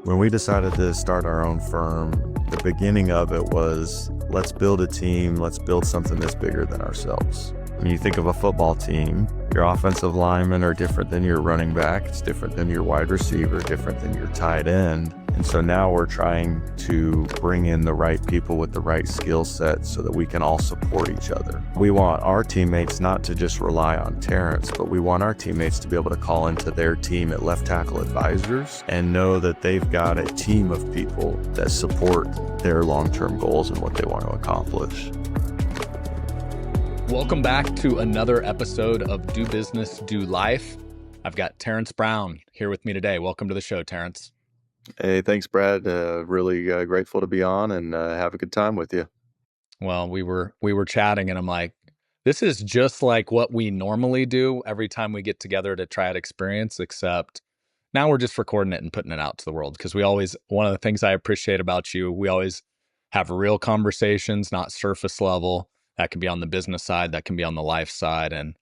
When we decided to start our own firm, the beginning of it was, let's build a team, let's build something that's bigger than ourselves. When you think of a football team, your offensive linemen are different than your running back, it's different than your wide receiver, different than your tight end. And so now we're trying to bring in the right people with the right skill set so that we can all support each other. We want our teammates not to just rely on Terence, but we want our teammates to be able to call into their team at Left Tackle Advisors and know that they've got a team of people that support their long-term goals and what they want to accomplish. Welcome back to another episode of Do Business, Do Life. I've got Terence Brown here with me today. Welcome to the show, Terence. Hey, thanks, Brad. Really grateful to be on and have a good time with you. Well, we were chatting and I'm like, this is just like what we normally do every time we get together to Triad Experience, except now we're just recording it and putting it out to the world. Because one of the things I appreciate about you, we always have real conversations, not surface level. That can be on the business side, that can be on the life side. And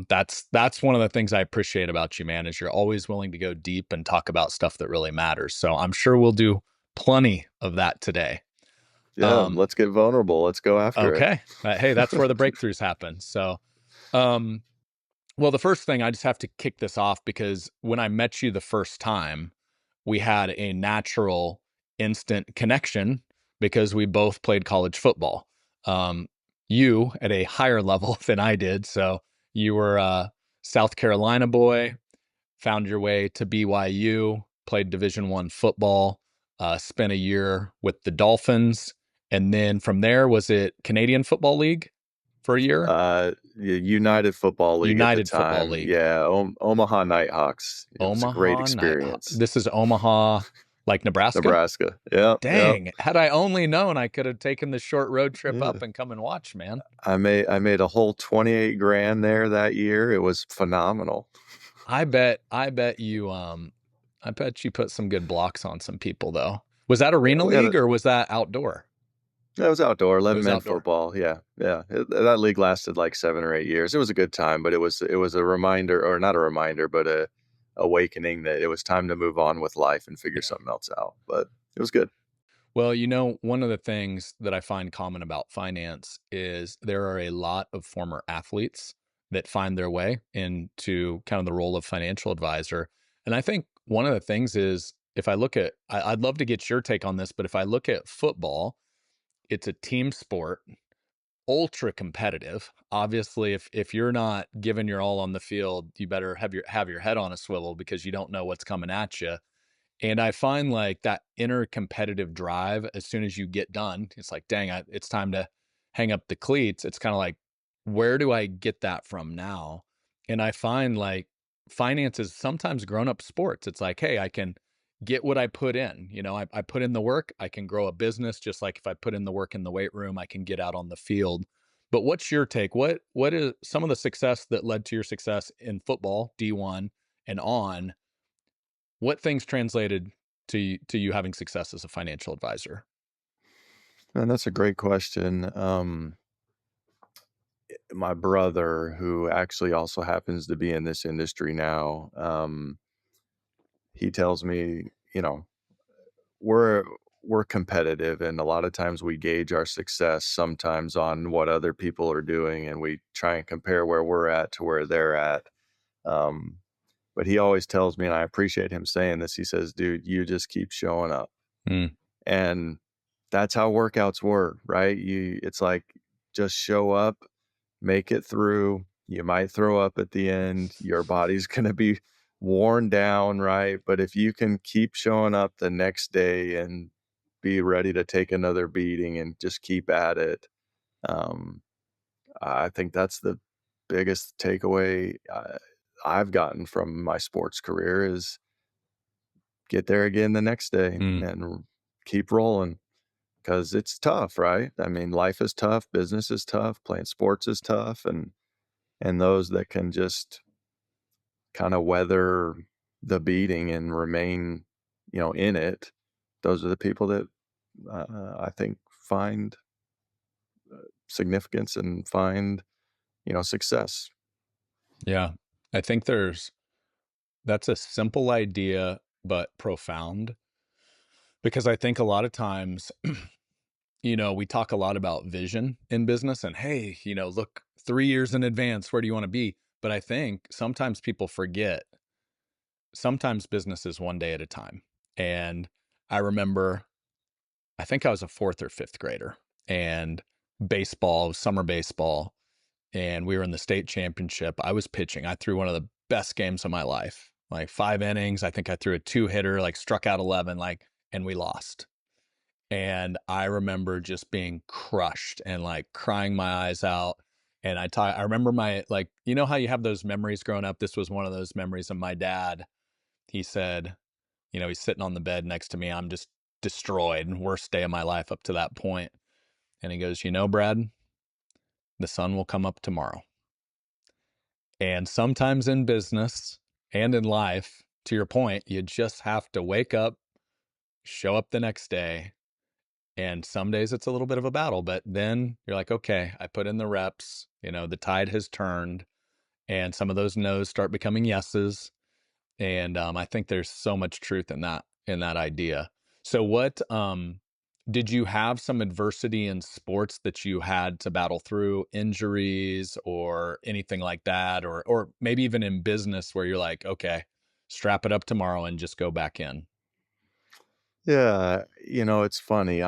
that's one of the things I appreciate about you, man, is you're always willing to go deep and talk about stuff that really matters. So I'm sure we'll do plenty of that today. Yeah, let's get vulnerable. Let's go after it. Okay. Hey, that's where the breakthroughs happen. So, well, the first thing, I just have to kick this off because when I met you the first time, we had a natural instant connection because we both played college football. You at a higher level than I did. So you were a South Carolina boy, found your way to BYU, played Division I football, spent a year with the Dolphins. And then from there, was it Canadian Football League for a year? United Football League United at the time. Football League. Yeah, Omaha Nighthawks. It was a great experience. This is Omaha, like Nebraska? Nebraska. Yeah. Dang. Had I only known, I could have taken the short road trip up and come and watch, man. I made a whole 28 grand there that year. It was phenomenal. I bet you put some good blocks on some people though. Was that arena league or was that outdoor? That was outdoor, 11-man football. Yeah. That league lasted like 7 or 8 years. It was a good time, but it was a reminder, or not a reminder, but a awakening that it was time to move on with life and figure something else out. But it was good. Well, one of the things that I find common about finance is there are a lot of former athletes that find their way into kind of the role of financial advisor. And I think one of the things is, if I look at, I'd love to get your take on this, but if I look at football, it's a team sport, ultra competitive. Obviously, if you're not giving your all on the field, you better have your head on a swivel because you don't know what's coming at you. And I find like that inner competitive drive, as soon as you get done, it's like, dang, it's time to hang up the cleats. It's kind of like, where do I get that from now? And I find like finance is sometimes grown up sports. It's like, hey, I can get what I put in. I put in the work, I can grow a business. Just like if I put in the work in the weight room, I can get out on the field. But what's your take? What is some of the success that led to your success in football, D1 and on? What things translated to you having success as a financial advisor? Man, that's a great question. My brother, who actually also happens to be in this industry now, he tells me, we're competitive, and a lot of times we gauge our success sometimes on what other people are doing, and we try and compare where we're at to where they're at. But he always tells me, and I appreciate him saying this, he says, dude, you just keep showing up. And that's how workouts work, right? It's like, just show up, make it through. You might throw up at the end. Your body's going to be worn down, right? But if you can keep showing up the next day and be ready to take another beating and just keep at it, I think that's the biggest takeaway I've gotten from my sports career is get there again the next day and keep rolling, because it's tough, right? I mean, life is tough, business is tough, playing sports is tough, and those that can just kind of weather the beating and remain, in it, those are the people that I think find significance and find, success. Yeah. I think that's a simple idea, but profound. Because I think a lot of times, we talk a lot about vision in business and, hey, look 3 years in advance, where do you want to be? But I think sometimes people forget, sometimes business is one day at a time. And I remember, I think I was a fourth or fifth grader, and baseball, summer baseball, and we were in the state championship. I was pitching. I threw one of the best games of my life, like 5 innings. I think I threw a two hitter, like struck out 11, and we lost. And I remember just being crushed and like crying my eyes out. And I remember how you have those memories growing up. This was one of those memories of my dad. He said, he's sitting on the bed next to me. I'm just destroyed, worst day of my life up to that point. And he goes, Brad, the sun will come up tomorrow. And sometimes in business and in life, to your point, you just have to wake up, show up the next day. And some days it's a little bit of a battle, but then you're like, okay, I put in the reps, the tide has turned, and some of those no's start becoming yeses. And I think there's so much truth in that idea. So what did you have some adversity in sports that you had to battle through, injuries or anything like that, or maybe even in business where you're like, okay, strap it up tomorrow and just go back in? Yeah, it's funny.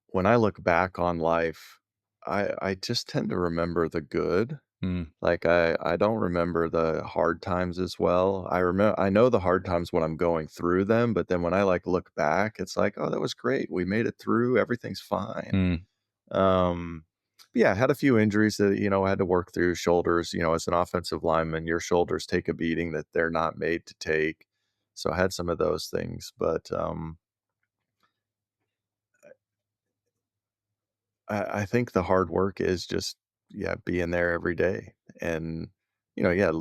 When I look back on life, I just tend to remember the good. Mm, Like, I don't remember the hard times as well. I know the hard times when I'm going through them, but then when I, like, look back, it's like, "Oh, that was great. We made it through. Everything's fine." mm, Um, but yeah, I had a few injuries that, I had to work through. Shoulders, as an offensive lineman, your shoulders take a beating that they're not made to take. So I had some of those things, but, I think the hard work is just, yeah, being there every day. And, yeah,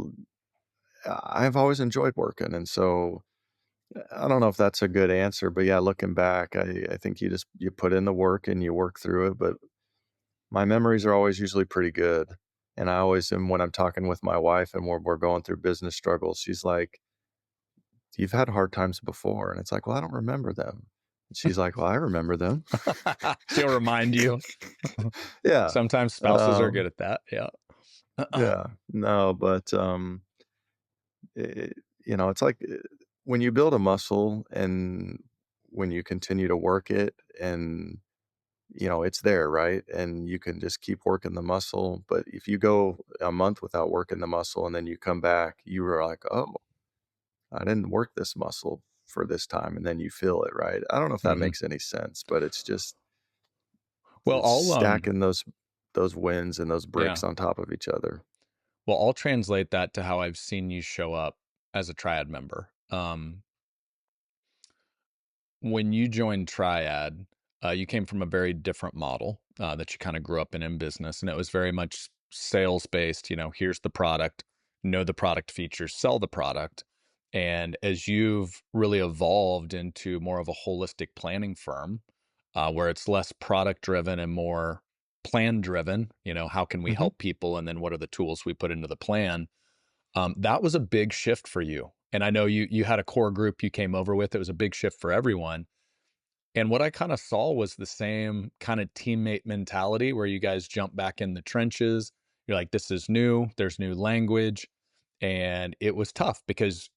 I've always enjoyed working. And so I don't know if that's a good answer, but yeah, looking back, I think you put in the work and you work through it. But my memories are always usually pretty good. And I always am when I'm talking with my wife and we're going through business struggles, she's like, "You've had hard times before." And it's like, "Well, I don't remember them." And she's like, "Well, I remember them." She'll remind you. Yeah. Sometimes spouses are good Um, at that. Yeah. yeah. No, but It it's like, when you build a muscle and when you continue to work it and, it's there, right? And you can just keep working the muscle, but if you go a month without working the muscle and then you come back, you were like, "Oh, I didn't work this muscle for this time," and then you feel it, right? I don't know if that Mhm. makes any sense, but Well, it's I'll stacking those wins and those yeah. bricks on top of each other. Well, I'll translate that to how I've seen you show up as a Triad member. When you joined Triad, you came from a very different model that you kind of grew up in business, and it was very much sales based. Here's the product, know the product features, sell the product. And as you've really evolved into more of a holistic planning firm, where it's less product driven and more plan driven, how can we Mhm. help people, and then what are the tools we put into the plan? That was a big shift for you. And I know you had a core group you came over with. It was a big shift for everyone, and what I kinda saw was the same kinda teammate mentality where you guys jump back in the trenches. You're like, "This is new, there's new language," and it was tough because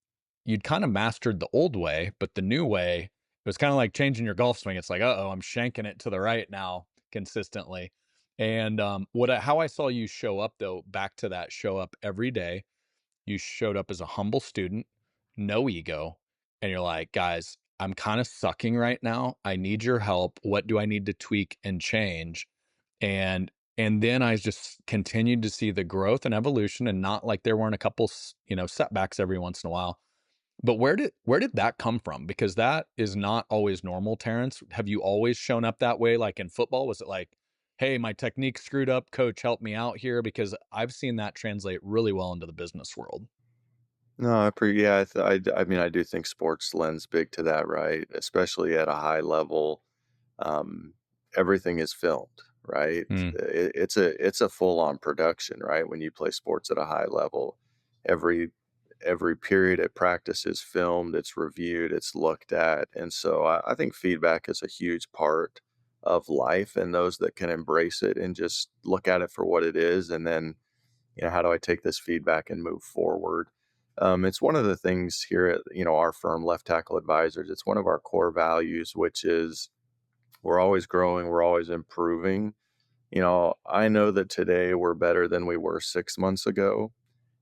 you'd kinda mastered the old way, but the new way, it was kinda like changing your golf swing. It's like, "Uh-oh, I'm shanking it to the right now consistently." And, how I saw you show up, though, back to that show up every day, you showed up as a humble student, no ego, and you're like, "Guys, I'm kinda sucking right now. I need your help. What do I need to tweak and change?" And and then I just continued to see the growth and evolution, and not like there weren't a couple setbacks every once in a while. But where did that come from? Because that is not always normal, Terrence. Have you always shown up that way, like in football? Was it like, "Hey, my technique screwed up, coach, help me out here"? Because I've seen that translate really well into the business world. No, yeah, I mean, I do think sports lends big to that, right? Especially at a high level, um, everything is filmed, right? Mm, It's a full-on production, right? When you play sports at a high level, every every period at practice is filmed, it's reviewed, it's looked at. And so I think feedback is a huge part of life, and those that can embrace it and just look at it for what it is, and then, how do I take this feedback and move forward? It's one of the things here at, our firm, Left Tackle Advisors. It's one of our core values, which is we're always growing, we're always improving. I know that today we're better than we were 6 months ago,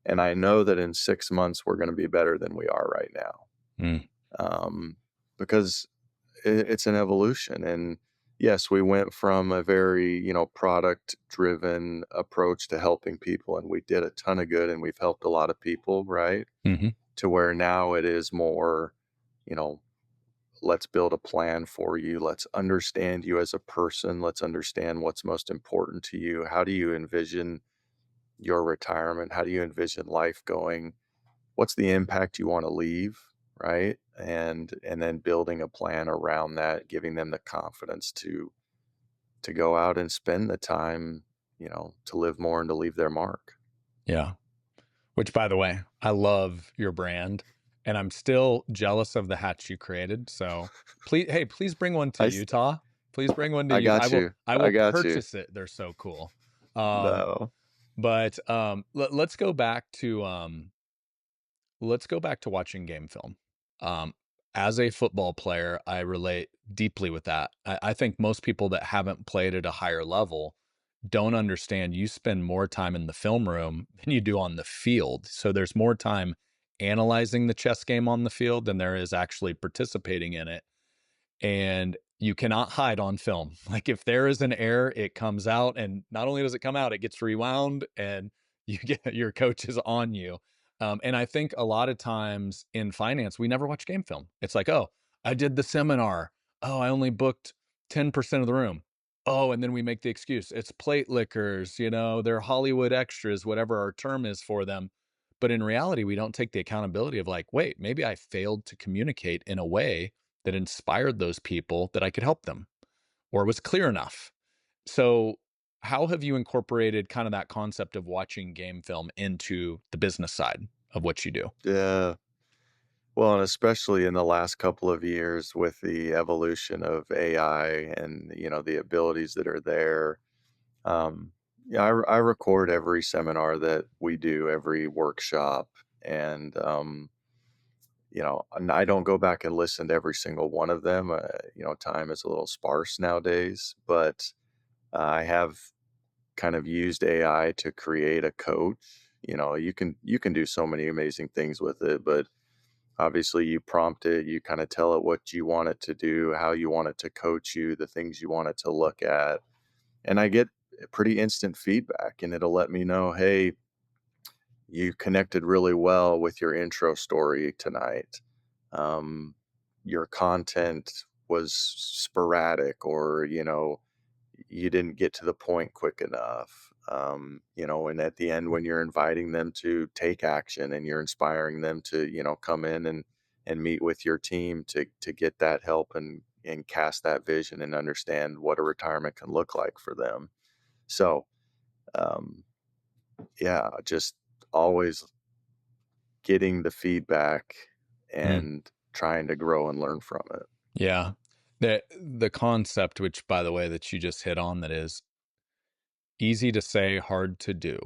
and I know that in 6 months we're going to be better than we are right now, Mm, because it's an evolution. And yes, we went from a very, product driven approach to helping people, and we did a ton of good and we've helped a lot of people, right? mhm, To where now it is more, you know, let's build a plan for you. Let's understand you as a person. Let's understand what's most important to you. How do you envision your retirement? How do you envision life going? What's the impact you want to leave, right? And then building a plan around that, giving them the confidence to go out and spend the time, to live more and to leave their mark. yeah. Which, by the way, I love your brand, and I'm still jealous of the hats you created, so please bring one to I s- Utah. Please bring one to I you. I got will you. I I will got you. purchase it. They're so cool. Um, No. but, let's go back to, let's go back to watching game film. Um, as a football player, I relate deeply with that. I think most people that haven't played at a higher level don't understand you spend more time in the film room than you do on the field. So there's more time analyzing the chess game on the field than there is actually participating in it, and you cannot hide on film. Like if there is an error, it comes out, and not only does it come out, it gets rewound, and you get your coach is on you. And I think a lot of times in finance, we never watch game film. It's like, oh, I did the seminar. Oh, I only booked 10% of the room. Oh, and then we make the excuse. It's plate lickers, they're Hollywood extras, whatever our term is for them. But in reality, we don't take the accountability of like, wait, maybe I failed to communicate in a way that inspired those people that I could help them or was clear enough. So, how have you incorporated kind of that concept of watching game film into the business side of what you do? Yeah. Well, and especially in the last couple of years with the evolution of AI and, the abilities that are there. Yeah, I record every seminar that we do, every workshop, and and I don't go back and listen to every single one of them. Time is a little sparse nowadays, but I have kind of used AI to create a coach. You can do so many amazing things with it, but obviously you prompt it, you kind of tell it what you want it to do, how you want it to coach you, the things you want it to look at, and I get pretty instant feedback, and it'll let me know, hey, you connected really well with your intro story tonight. Um, your content was sporadic, or you didn't get to the point quick enough. And at the end, when you're inviting them to take action and you're inspiring them to, come in and meet with your team to get that help and cast that vision and understand what a retirement can look like for them. So, um, yeah, just always getting the feedback Mm, and trying to grow and learn from it. yeah. The concept, which by the way, that you just hit on, that is easy to say, hard to do,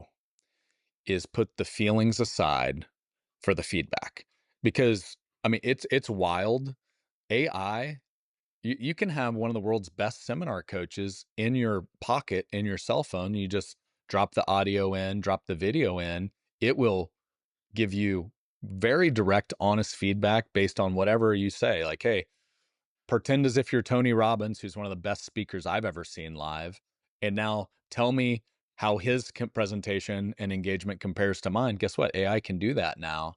is put the feelings aside for the feedback. Because I mean, it's wild. AI, you can have one of the world's best seminar coaches in your pocket in your cell phone. You just drop the audio in, drop the video in. It will give you very direct, honest feedback based on whatever you say. Like, hey, pretend as if you're Tony Robbins, who's one of the best speakers I've ever seen live. And now tell me how his presentation and engagement compares to mine. Guess what? AI can do that now.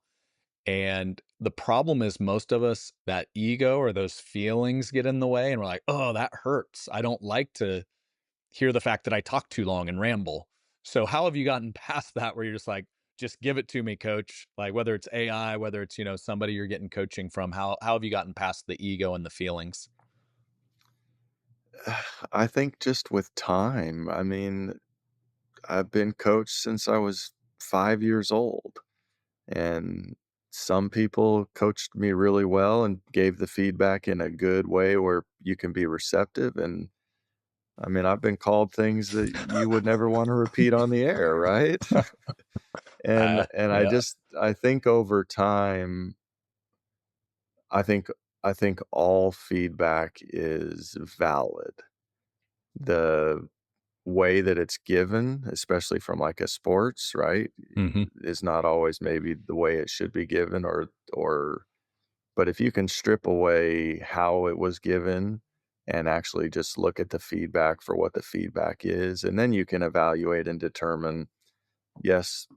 And the problem is most of us, that ego or those feelings get in the way, and we're like, "Oh, that hurts. I don't like to hear the fact that I talk too long and ramble." So how have you gotten past that where you're just like, "Just give it to me, coach." Like whether it's AI, whether it's, somebody you're getting coaching from, how have you gotten past the ego and the feelings? I think just with time. I mean, I've been coached since I was 5 years old, and some people coached me really well and gave the feedback in a good way where you can be receptive, and, I mean, I've been called things that you would never wanna repeat on the air, right? And Yeah. I think over time, I think I think all feedback is valid. The way that it's given, especially from, like, a sports, right, Mhm. is not always maybe the way it should be given or but if you can strip away how it was given and actually just look at the feedback for what the feedback is, and then you can evaluate and determine, "Yes,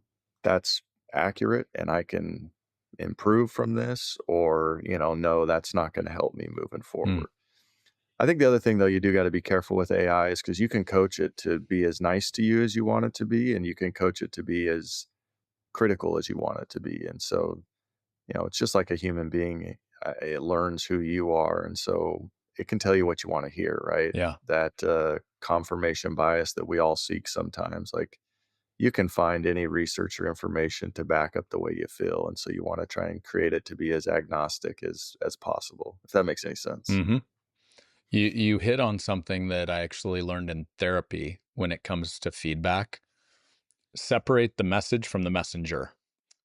that's accurate, and I can improve from this," or, "No, that's not gonna help me moving Mm. forward." I think the other thing, though, you do gotta be careful with AI is because you can coach it to be as nice to you as you want it to be, and you can coach it to be as critical as you want it to be, and so, it's just like a human being, it learns who you are, and so it can tell you what you wanna hear, right? Yeah. That, confirmation bias that we all seek sometimes, like, you can find any research or information to back up the way you feel, and so you wanna try and create it to be as agnostic as possible, if that makes any sense. Mhm. You hit on something that I actually learned in therapy when it comes to feedback. Separate the message from the messenger,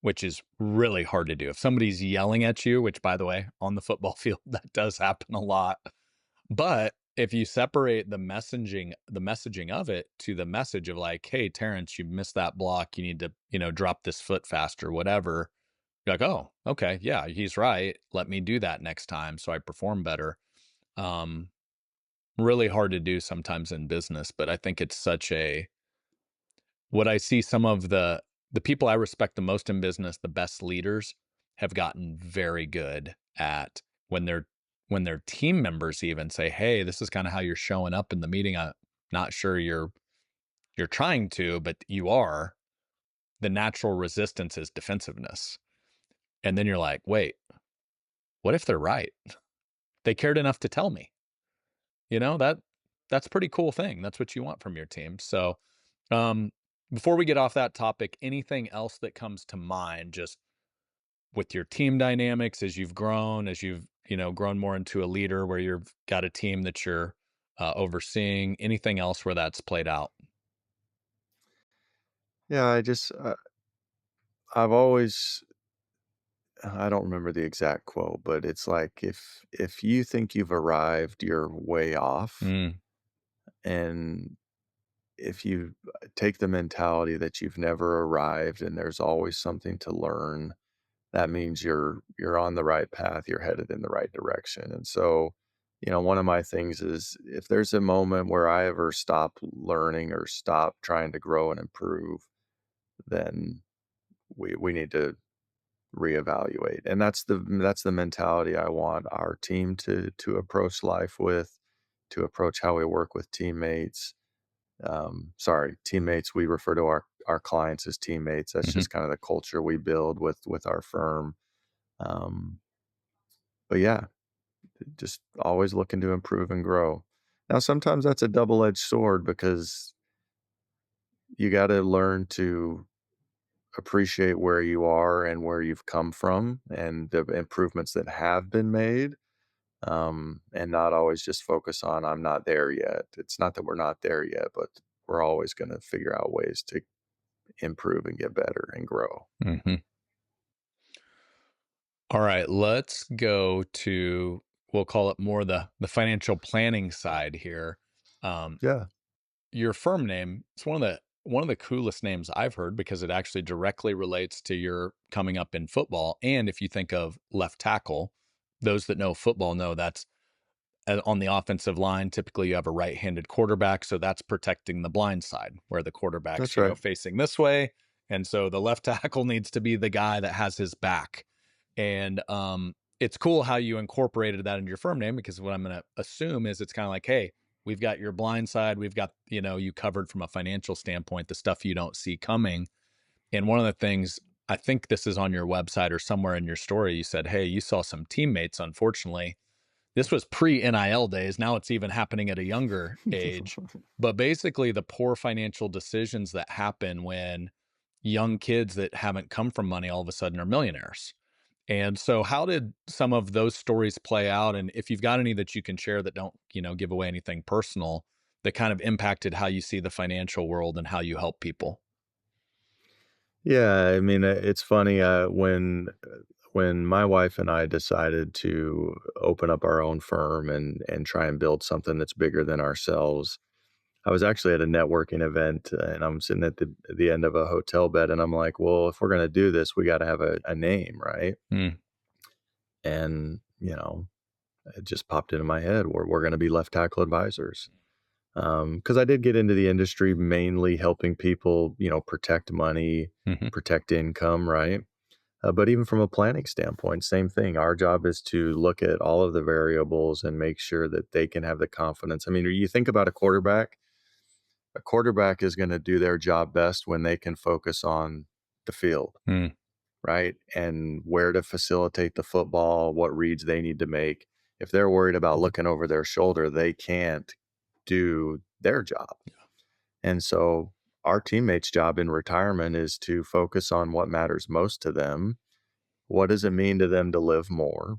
which is really hard to do. If somebody's yelling at you, which by the way, on the football field, that does happen a lot. But if you separate the messaging of it to the message of like, hey, Terrence, you missed that block. You need to, drop this foot faster, whatever. You're like, oh, okay, yeah, he's right. Let me do that next time so I perform better. Um, Really hard to do sometimes in business, but I think it's such a what I see some of the people I respect the most in business, the best leaders, have gotten very good at when their team members even say, "Hey, this is kind of how you're showing up in the meeting. I'm not sure you're trying to, but you are." The natural resistance is defensiveness. And then you're like, "Wait, what if they're right? They cared enough to tell me." That's a pretty cool thing. That's what you want from your team. So, um, before we get off that topic, anything else that comes to mind just with your team dynamics as you've grown, as you've, grown more into a leader where you've got a team that you're overseeing, anything else where that's played out? Yeah, I've always I don't remember the exact quote, but it's like, if you think you've arrived, you're way off, Mm, and if you take the mentality that you've never arrived and there's always something to learn, that means you're on the right path, you're headed in the right direction, and so, one of my things is if there's a moment where I ever stop learning or stop trying to grow and improve, then we need to reevaluate, and that's the mentality I want our team to approach life with, to approach how we work with teammates. Sorry, teammates, we refer to our clients as teammates. That's hmm just kind of the culture we build with our firm. Um, but yeah, just always looking to improve and grow. Now, sometimes that's a double-edged sword because you got to learn to appreciate where you are and where you've come from and the improvements that have been made, and not always just focus on I'm not there yet. It's not that we're not there yet, but we're always going to figure out ways to improve and get better and grow. hmm All right, let's go to we'll call it more the financial planning side here. Um, Yeah, your firm name, it's one of the coolest names I've heard because it actually directly relates to your coming up in football. And if you think of left tackle, those that know football know that's on the offensive line. Typically, you have a right-handed quarterback, so that's protecting the blind side where the quarterback's that's right. facing this way, and so the left tackle needs to be the guy that has his back. And it's cool how you incorporated that into your firm name because what I'm going to assume is it's kind of like, hey, we've got your blind side, we've got you covered from a financial standpoint, the stuff you don't see coming. And one of the things I think this is on your website or somewhere in your story, you said, hey, you saw some teammates, unfortunately. This was pre NIL days. Now it's even happening at a younger age. But basically, the poor financial decisions that happen when young kids that haven't come from money all of a sudden are millionaires. And so how did some of those stories play out? And if you've got any that you can share that don't, give away anything personal that kind of impacted how you see the financial world and how you help people? Yeah, I mean, it's funny, when my wife and I decided to open up our own firm and try and build something that's bigger than ourselves, I was actually at a networking event, and I'm sitting at the end of a hotel bed, and I'm like, "Well, if we're gonna do this, we gotta have a name, right?" Mm, And, it just popped into my head, we're gonna be Left Tackle Advisors. Because I did get into the industry mainly helping people, protect money, mhm, protect income, right? But even from a planning standpoint, same thing. Our job is to look at all of the variables and make sure that they can have the confidence. I mean, you think about a quarterback is going to do their job best when they can focus on the field, mm, right? And where to facilitate the football, what reads they need to make. If they're worried about looking over their shoulder, they can't do their job. And so our teammates' job in retirement is to focus on what matters most to them. What does it mean to them to live more?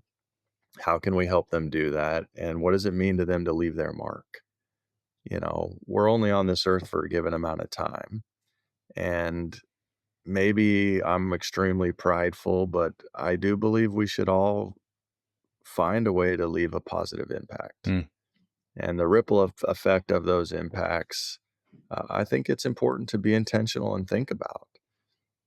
How can we help them do that? And what does it mean to them to leave their mark? We're only on this earth for a given amount of time. And maybe I'm extremely prideful, but I do believe we should all find a way to leave a positive impact. mm, And the ripple effect of those impacts, I think it's important to be intentional and think about.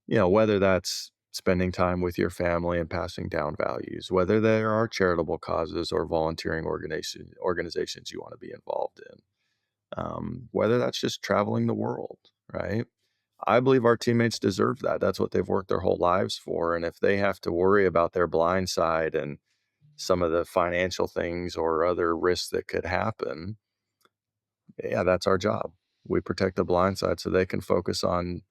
Whether that's spending time with your family and passing down values, whether there are charitable causes or volunteering organizations you want to be involved in, whether that's just traveling the world, right? I believe our teammates deserve that. That's what they've worked their whole lives for. And if they have to worry about their blind side and some of the financial things or other risks that could happen, yeah, that's our job. We protect the blind side so they can focus on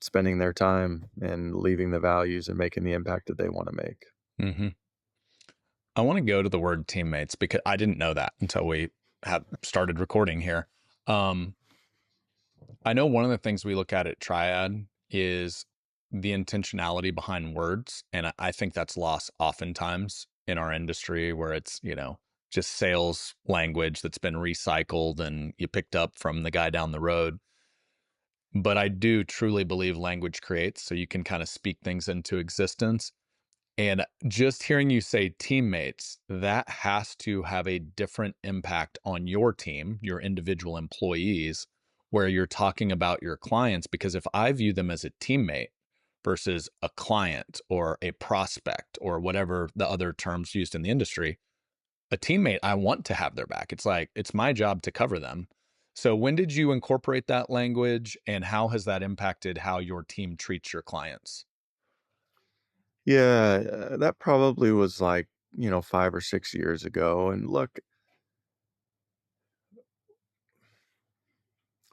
spending their time and leaving the values and making the impact that they wanna make. mhm. I want to go to the word teammates because I didn't know that until we had started recording here. Um, I know one of the things we look at Triad is the intentionality behind words. And I think that's lost oftentimes in our industry where it's, just sales language that's been recycled and you picked up from the guy down the road. But I do truly believe language creates, so you can kind of speak things into existence. And just hearing you say teammates, that has to have a different impact on your team, your individual employees, where you're talking about your clients. Because if I view them as a teammate versus a client or a prospect or whatever the other terms used in the industry, a teammate, I want to have their back. It's like, it's my job to cover them. So when did you incorporate that language and how has that impacted how your team treats your clients? Yeah, that probably was, 5 or 6 years ago, and look,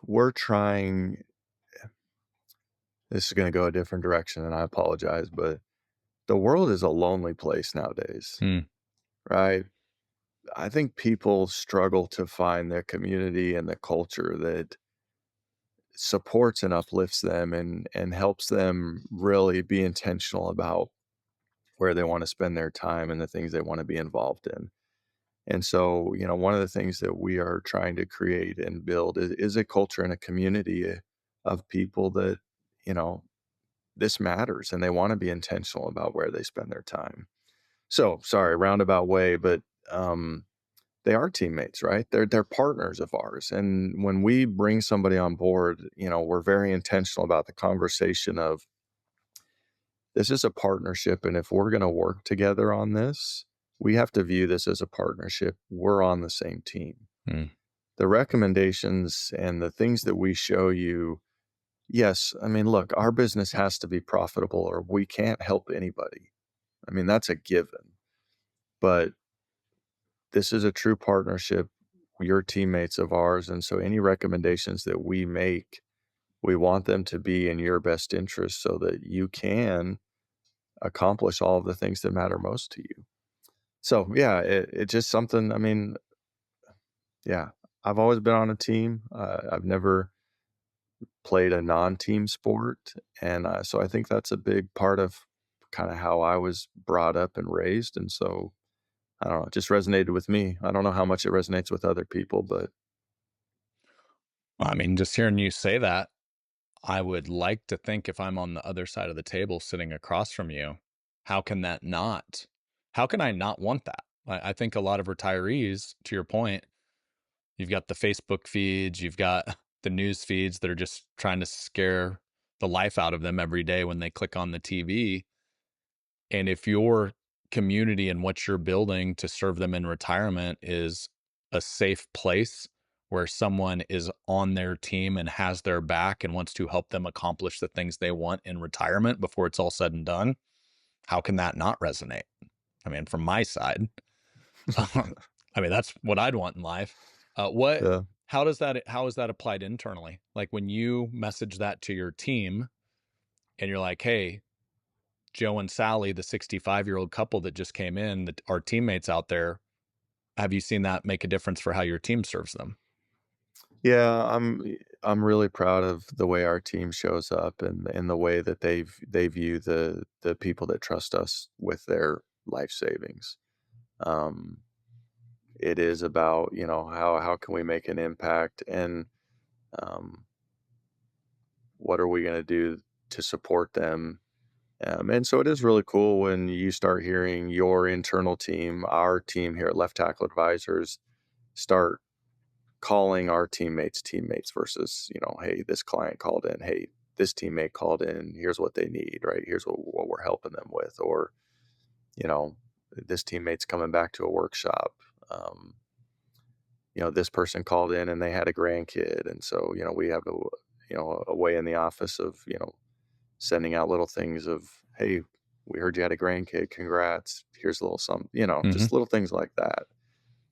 we're trying this is gonna go a different direction, and I apologize, but the world is a lonely place nowadays, Mm, right? I think people struggle to find their community and the culture that supports and uplifts them and helps them really be intentional about where they wanna spend their time and the things they wanna be involved in. And so, one of the things that we are trying to create and build is a culture and a community of people that, you know, this matters and they want to be intentional about where they spend their time. So, sorry, roundabout way, but um, they are teammates, right? They're partners of ours. And when we bring somebody on board, we're very intentional about the conversation of this is a partnership. And if we're going to work together on this, we have to view this as a partnership. We're on the same team. mm, The recommendations and the things that we show you, yes, I mean, look, our business has to be profitable or we can't help anybody. I mean, that's a given. But this is a true partnership. You're teammates of ours. And so any recommendations that we make, we want them to be in your best interest so that you can accomplish all of the things that matter most to you. So yeah, it just something. I mean, yeah, I've always been on a team. I've never played a non-team sport, and so I think that's a big part of kind of how I was brought up and raised. And so I don't know, it just resonated with me. I don't know how much it resonates with other people, but I mean, just hearing you say that, I would like to think if I'm on the other side of the table sitting across from you, how can that not? How can I not want that? I think a lot of retirees, to your point, you've got the Facebook feeds, you've got the news feeds that are just trying to scare the life out of them every day when they click on the TV. And if your community and what you're building to serve them in retirement is a safe place where someone is on their team and has their back and wants to help them accomplish the things they want in retirement before it's all said and done, how can that not resonate? I mean, from my side, I mean, that's what I'd want in life. What, yeah. how is that applied internally? Like when you message that to your team and you're like, hey, Joe and Sally, the 65-year-old couple that just came in, that our teammates out there, have you seen that make a difference for how your team serves them? Yeah, I'm really proud of the way our team shows up and the way that they view the people that trust us with their life savings. Um, it is about, how can we make an impact and um, what are we going to do to support them. And so it is really cool when you start hearing your internal team, our team here at Left Tackle Advisors, start calling our teammates versus, hey, this client called in, hey, this teammate called in, here's what they need, right? Here's what we're helping them with. Or, you know, this teammate's coming back to a workshop. Um, this person called in and they had a grandkid. And so, we have a way in the office of, sending out little things of, hey, we heard you had a grandkid. Congrats. Here's a little something, Mhm. just little things like that.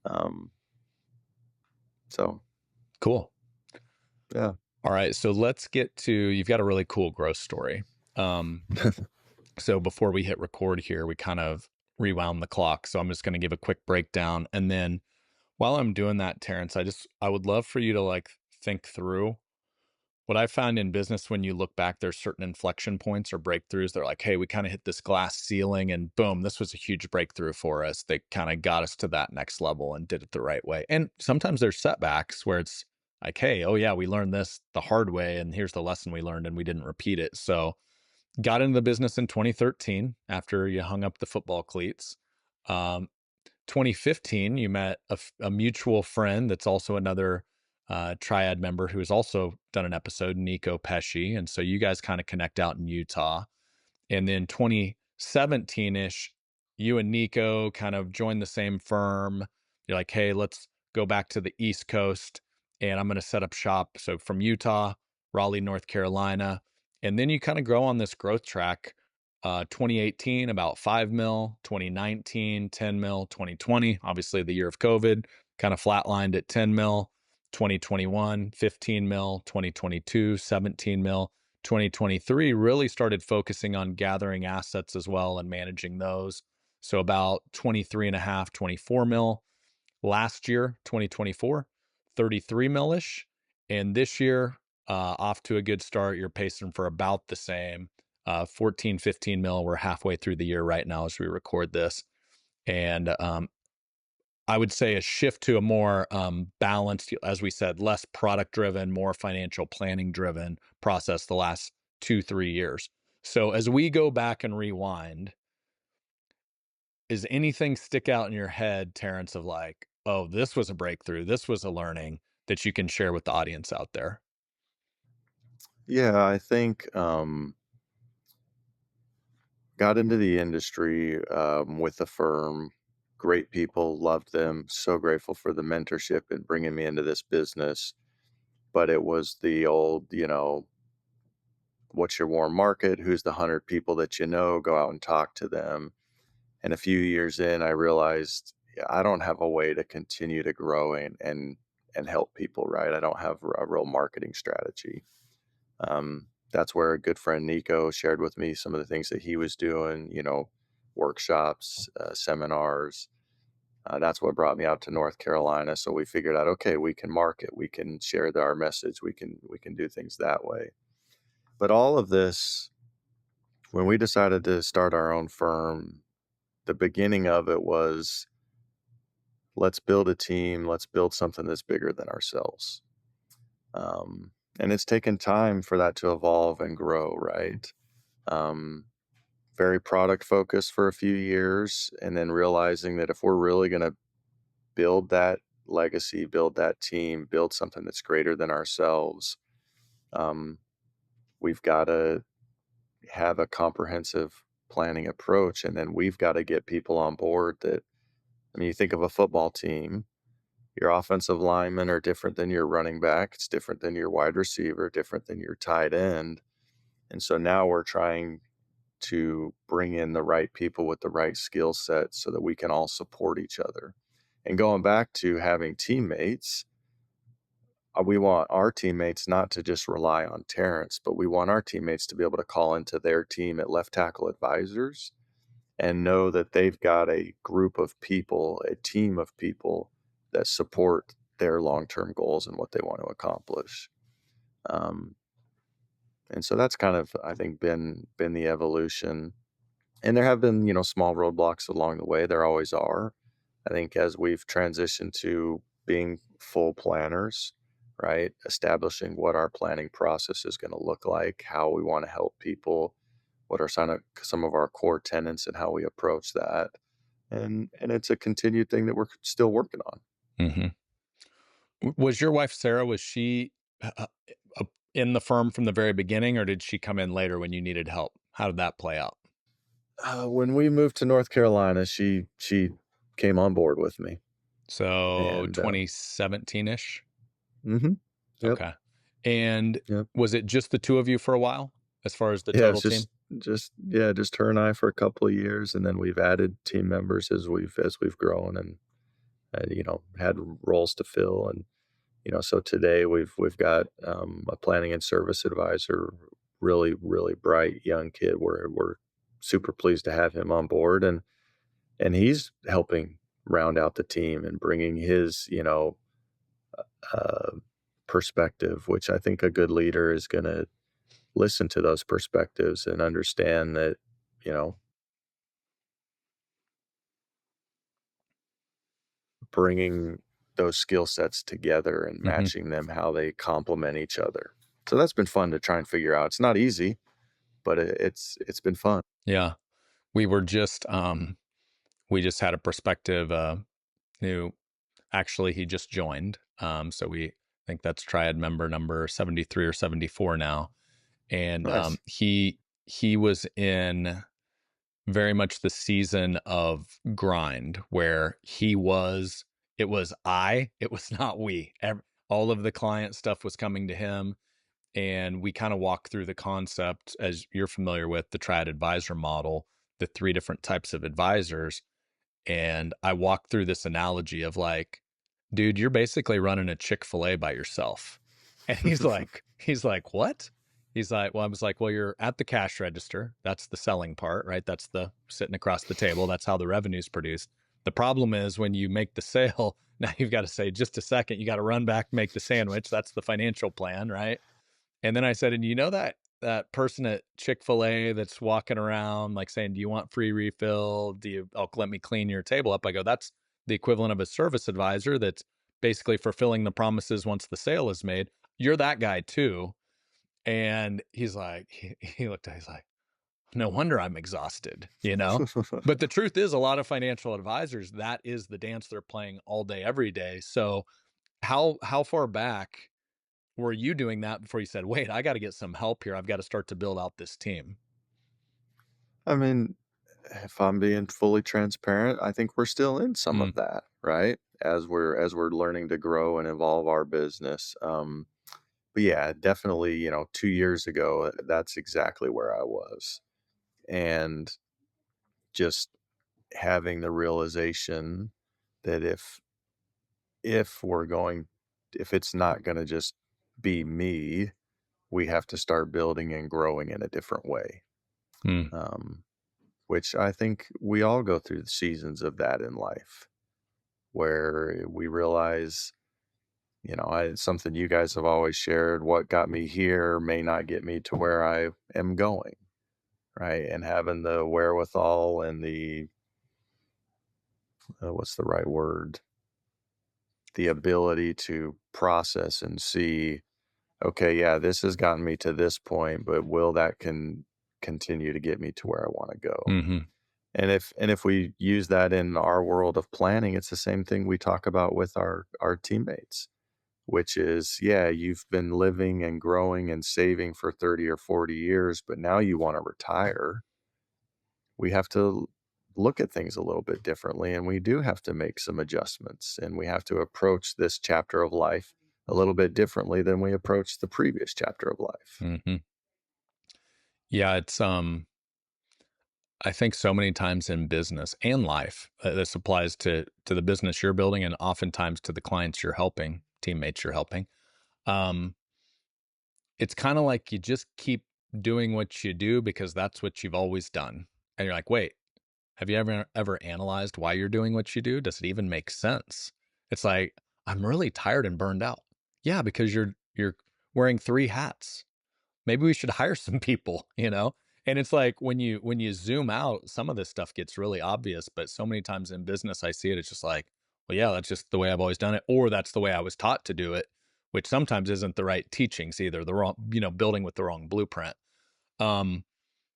Um, so Cool. yeah. All right, so let's get to, you've got a really cool growth story. Um, so before we hit record here, we kind of rewound the clock. So I'm just going to give a quick breakdown, and then while I'm doing that, Terrence, I would love for you to like think through what I found in business. When you look back, there's certain inflection points or breakthroughs. They're like, hey, we kind of hit this glass ceiling and boom, this was a huge breakthrough for us. They kind of got us to that next level and did it the right way. And sometimes there's setbacks where it's like, hey, oh yeah, we learned this the hard way and here's the lesson we learned and we didn't repeat it. So got into the business in 2013 after you hung up the football cleats. Um, 2015, you met a mutual friend that's also another Triad member who has also done an episode, Nico Pesci. And so you guys kind of connect out in Utah. And then 2017-ish, you and Nico kind of joined the same firm. You're like, hey, let's go back to the East Coast and I'm going to set up shop. So from Utah, Raleigh, North Carolina. And then you kind of grow on this growth track. 2018, about 5 mil, 2019, 10 mil, 2020, obviously the year of COVID, kind of flatlined at 10 mil, 2021, 15 mil, 2022, 17 mil. 2023 really started focusing on gathering assets as well and managing those. So about 23 and a half, 24 mil. Last year, 2024, 33 millish. And this year, off to a good start. You're pacing for about the same, 14, 15 mil. We're halfway through the year right now as we record this. And I would say a shift to a more balanced, as we said, less product driven, more financial planning driven process the last 2, 3 years. So as we go back and rewind, is anything stick out in your head, Terrence, of like, oh, this was a breakthrough, this was a learning that you can share with the audience out there? Yeah, I think got into the industry with the firm. Great people, loved them. So grateful for the mentorship and bringing me into this business. But it was the old, what's your warm market? Who's the 100 people that you know? Go out and talk to them. And a few years in, I realized, yeah, I don't have a way to continue to grow and help people. Right? I don't have a real marketing strategy. That's where a good friend Nico shared with me some of the things that he was doing, workshops, seminars. That's what brought me out to North Carolina. So we figured out, okay, we can market, we can share our message, we can do things that way. But all of this When we decided to start our own firm, the beginning of it was, let's build a team, let's build something that's bigger than ourselves. And it's taken time for that to evolve and grow, right? Um, Very product focused for a few years, and then realizing that if we're really going to build that legacy, build that team, build something that's greater than ourselves, um, we've got to have a comprehensive planning approach. And then we've got to get people on board that, I mean, you think of a football team, your offensive linemen are different than your running back, it's different than your wide receiver, different than your tight end. And so now we're trying to bring in the right people with the right skill set so that we can all support each other. And going back to having teammates, we want our teammates not to just rely on Terrence, but we want our teammates to be able to call into their team at Left Tackle Advisors and know that they've got a group of people, a team of people that support their long-term goals and what they want to accomplish. Um, and so that's kind of, I think, been the evolution. And there have been, small roadblocks along the way. There always are. I think as we've transitioned to being full planners, right? Establishing what our planning process is going to look like, how we want to help people, what are some of our core tenets and how we approach that. And it's a continued thing that we're still working on. Mhm. Was your wife, Sarah, was she, uh, in the firm from the very beginning, or did she come in later when you needed help? How did that play out? When we moved to North Carolina, she came on board with me, So and 2017-ish? mhm, yep, Okay. And yep. was it just the 2 of you for a while as far as the Yeah, it's total team? just yeah, just her and I for a couple of years, and then we've added team members as we've grown and had roles to fill. And so today we've got a planning and service advisor, really really bright young kid. We're super pleased to have him on board, and he's helping round out the team and bringing his uh, perspective, which I think a good leader is going to listen to those perspectives and understand that, you know, bringing those skill sets together and Mhm. matching them how they complement each other. So that's been fun to try and figure out. It's not easy, but it's been fun. Yeah. We were just, we just had a prospective, who actually he just joined. So we think that's Triad member number 73 or 74 now. And, Nice. he was in very much the season of grind where it was it was not we. All of the client stuff was coming to him. And we kind of walk through the concept, as you're familiar with the triad advisor model, the three different types of advisors. And I walked through this analogy of like, dude, you're basically running a Chick-fil-A by yourself. And he's like, what? He's like, well, I was like, well, you're at the cash register. That's the selling part, right? That's the sitting across the table. That's how the revenue's produced. The problem is when you make the sale, now you've got to say, just a second, you got to run back, make the sandwich. That's the financial plan, right? And then I said, "And you know that person at Chick-fil-A that's walking around, like, saying, 'Do you want free refill? Do you let me clean your table up?'" I go, "That's the equivalent of a service advisor that's basically fulfilling the promises once the sale is made. You're that guy too." And he's like he looked at he's like, "No wonder I'm exhausted," you know? But the truth is a lot of financial advisors, that is the dance they're playing all day, every day. So how far back were you doing that before you said, "Wait, I gotta get some help here. I've gotta start to build out this team"? I mean, if I'm being fully transparent, I think we're still in some Mm, of that, right? As we're learning to grow and evolve our business. But yeah, definitely, 2 years ago, that's exactly where I was. And just having the realization that if we're going if it's not gonna just be me, we have to start building and growing in a different way. mm, Um, which I think we all go through the seasons of that in life where we realize, it's something you guys have always shared. What got me here may not get me to where I am going, right? And having the wherewithal and what's the right word? The ability to process and see, okay, yeah, this has gotten me to this point, but will that can continue to get me to where I want to go? Mhm. And if we use that in our world of planning, it's the same thing we talk about with our teammates, which is, yeah, you've been living and growing and saving for 30 or 40 years, but now you want to retire. We have to look at things a little bit differently, and we do have to make some adjustments, and we have to approach this chapter of life a little bit differently than we approached the previous chapter of life. Mhm. Yeah, it's, I think so many times in business and life, this applies to the business you're building and oftentimes to the clients you're helping, teammates you're helping. Um, it's kinda like you just keep doing what you do because that's what you've always done. And you're like, "Wait, have you ever analyzed why you're doing what you do? Does it even make sense?" It's like, "I'm really tired and burned out." Yeah, because you're wearing 3 hats. Maybe we should hire some people, you know? And it's like when you zoom out, some of this stuff gets really obvious, but so many times in business I see it, it's just like, well, yeah, that's just the way I've always done it, or that's the way I was taught to do it, which sometimes isn't the right teachings either. The wrong, building with the wrong blueprint. Um,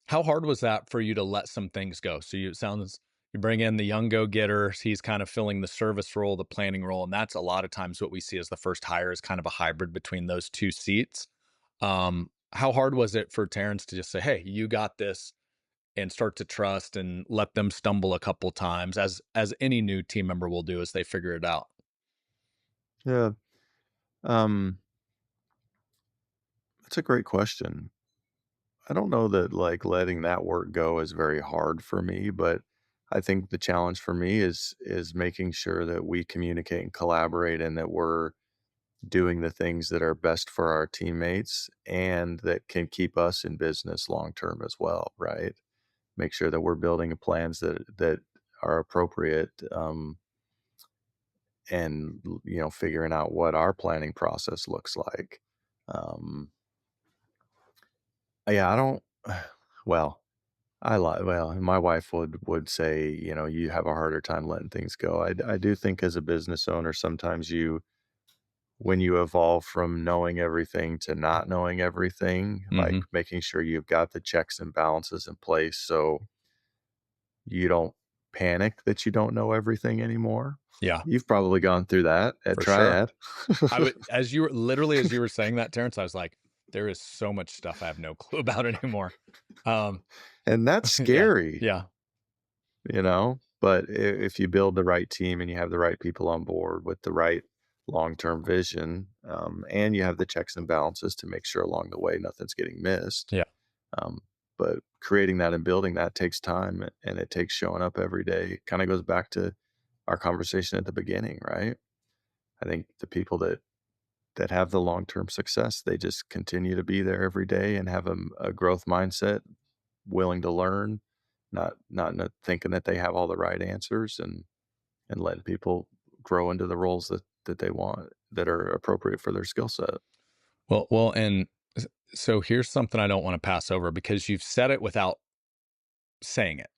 how hard was that for you to let some things go? So you it sounds you bring in the young go-getter, he's kind of filling the service role, the planning role, and that's a lot of times what we see as the first hire is kind of a hybrid between those two seats. How hard was it for Terrence to just say, "Hey, you got this," and start to trust and let them stumble a couple times as any new team member will do as they figure it out? Yeah, um, that's a great question. I don't know that, like, letting that work go is very hard for me, but I think the challenge for me is making sure that we communicate and collaborate and that we're doing the things that are best for our teammates and that can keep us in business long term as well, right? Make sure that we're building plans that are appropriate, and figuring out what our planning process looks like. Um, yeah, I don't. Well, my wife would say, you have a harder time letting things go. I do think as a business owner, sometimes when you evolve from knowing everything to not knowing everything, like Mhm. making sure you've got the checks and balances in place so you don't panic that you don't know everything anymore. Yeah, You've probably gone through that at for sure. Triad. I would as you were literally as you were saying that, Terrence, I was like, "There is so much stuff I have no clue about anymore." Um, And that's yeah, scary, yeah, but if you build the right team and you have the right people on board with the right long-term vision, and you have the checks and balances to make sure along the way nothing's getting missed. yeah. Um, but creating that and building that takes time and it takes showing up every day. Kind of goes back to our conversation at the beginning, right? I think the people that have the long-term success, they just continue to be there every day and have a growth mindset, willing to learn, not thinking that they have all the right answers, and letting people grow into the roles that they want, that are appropriate for their skill set. Well, and so here's something I don't want to pass over because you've said it without saying it.